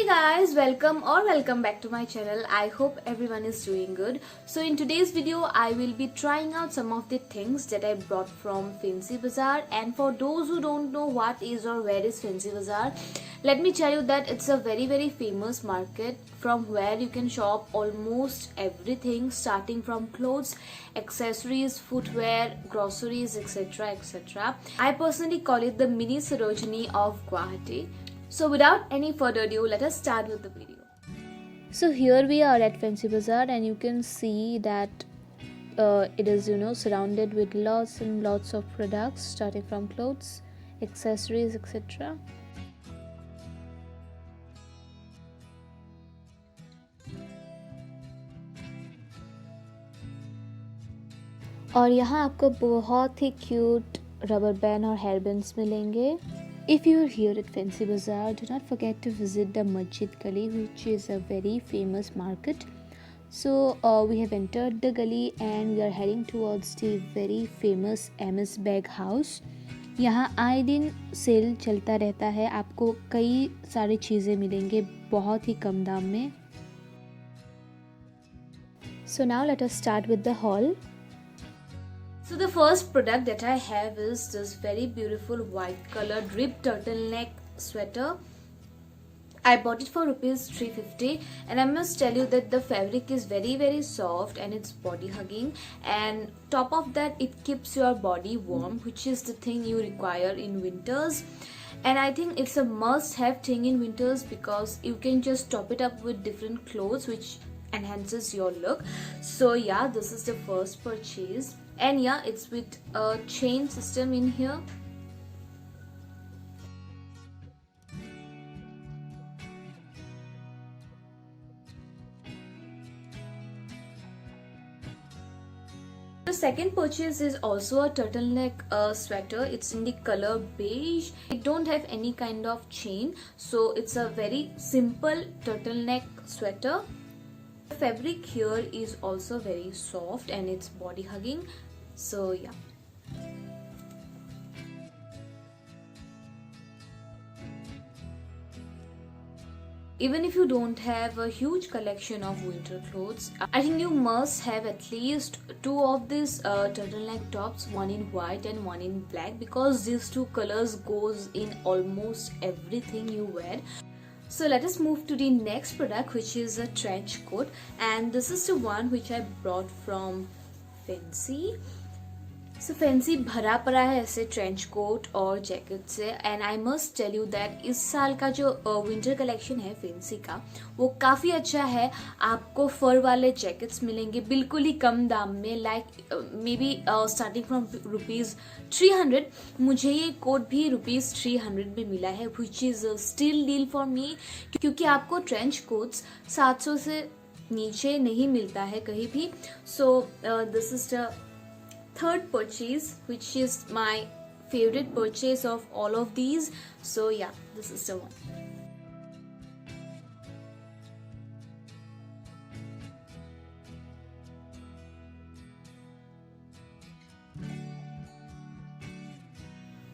Hey guys, welcome back to my channel. I hope everyone is doing good. So in today's video I will be trying out some of the things that I brought from Fancy Bazaar, and for those who don't know what is or where is Fancy Bazaar, let me tell you that it's a very famous market from where you can shop almost everything starting from clothes, accessories, footwear, groceries, etc. I personally call it the mini Sarojini of Guwahati. So without any further ado, let us start with the video. So here we are at Fancy Bazaar, and you can see that it is surrounded with lots and lots of products starting from clothes, accessories, etc. और यहाँ आपको बहुत ही cute rubber band और hair bands मिलेंगे. If you are here at Fancy Bazaar, do not forget to visit the Masjid Gali, which is a very famous market. So we have entered the gully and we are heading towards the very famous MS Bag House. यहाँ आए दिन cell चलता रहता है, आपको कई सारी चीज़ें मिलेंगे बहुत ही कम दाम में. So now let us start with the haul. So the first product that I have is this very beautiful white colored ribbed turtleneck sweater. I bought it for rupees 350, and I must tell you that the fabric is very soft and it's body hugging, and top of that it keeps your body warm, which is the thing you require in winters. And I think it's a must have thing in winters because you can just top it up with different clothes which enhances your look. So yeah, this is the first purchase, and yeah, it's with a chain system in here. The second purchase is also a turtleneck sweater. It's in the color beige. It don't have any kind of chain, so it's a very simple turtleneck sweater. The fabric here is also very soft and it's body hugging. So yeah. Even if you don't have a huge collection of winter clothes, I think you must have at least two of these turtleneck tops, one in white and one in black, because these two colors goes in almost everything you wear. So let us move to the next product, which is a trench coat, and this is the one which I brought from Fancy. So Fancy भरा पड़ा है ऐसे trench coat और jacket से, and I must tell you that इस साल का जो विंटर कलेक्शन है फेंसी का वो काफ़ी अच्छा है. आपको फर वाले जैकेट्स मिलेंगे बिल्कुल ही कम दाम में, like may be starting from rupees 300. मुझे ये कोट भी रुपीज़ 300 में मिला है, which is still deal for me, क्योंकि आपको ट्रेंच कोट्स 700 से नीचे नहीं मिलता है कहीं भी. So this is the third purchase, which is my favorite purchase of all of these. So yeah, this is the one.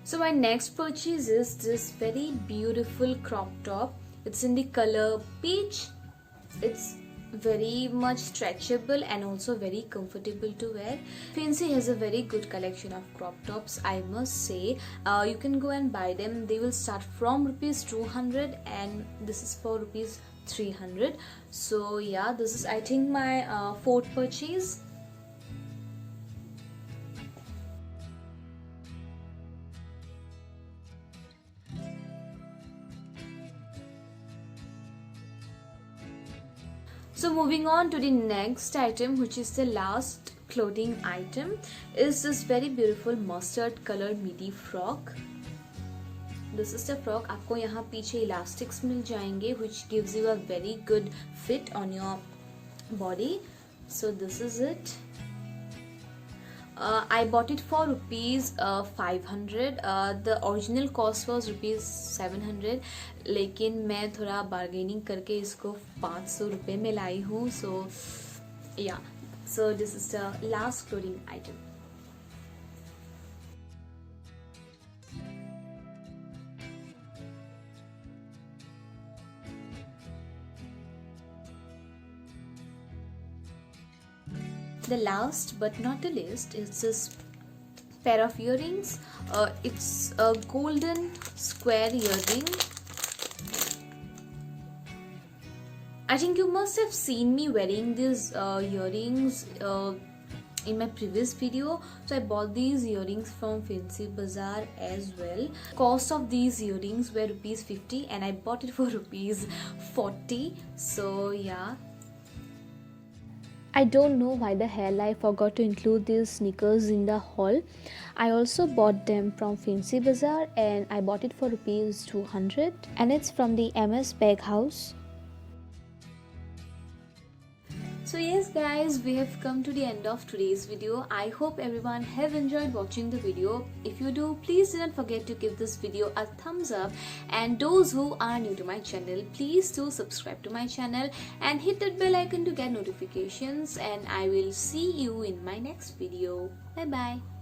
So my next purchase is this very beautiful crop top. It's in the color peach. It's very much stretchable and also very comfortable to wear. Fancy has a very good collection of crop tops, I must say. You can go and buy them. They will start from rupees 200 and this is for rupees 300. So yeah, this is I think my fourth purchase. So moving on to the next item, which is the last clothing item, is this very beautiful mustard color midi frock. This is the frock. आपको यहाँ पीछे elastics मिल जाएंगे, which gives you a very good fit on your body. So this is it. I bought it for rupees 500. The original cost was rupees 700, लेकिन मैं थोड़ा bargaining करके इसको 500 रुपये में लाई हूँ. So yeah, so this is the last clothing item. The last but not the least is this pair of earrings. It's a golden square earring. I think you must have seen me wearing these earrings in my previous video. So I bought these earrings from Fancy Bazaar as well. Cost of these earrings were rupees 50 and I bought it for rupees 40. So yeah, I don't know why the hell I forgot to include these sneakers in the haul. I also bought them from Fancy Bazaar and I bought it for rupees 200 and it's from the MS Bag House. So yes guys, we have come to the end of today's video. I hope everyone have enjoyed watching the video. If you do, please do not forget to give this video a thumbs up, and those who are new to my channel, please do subscribe to my channel and hit that bell icon to get notifications, and I will see you in my next video. Bye bye.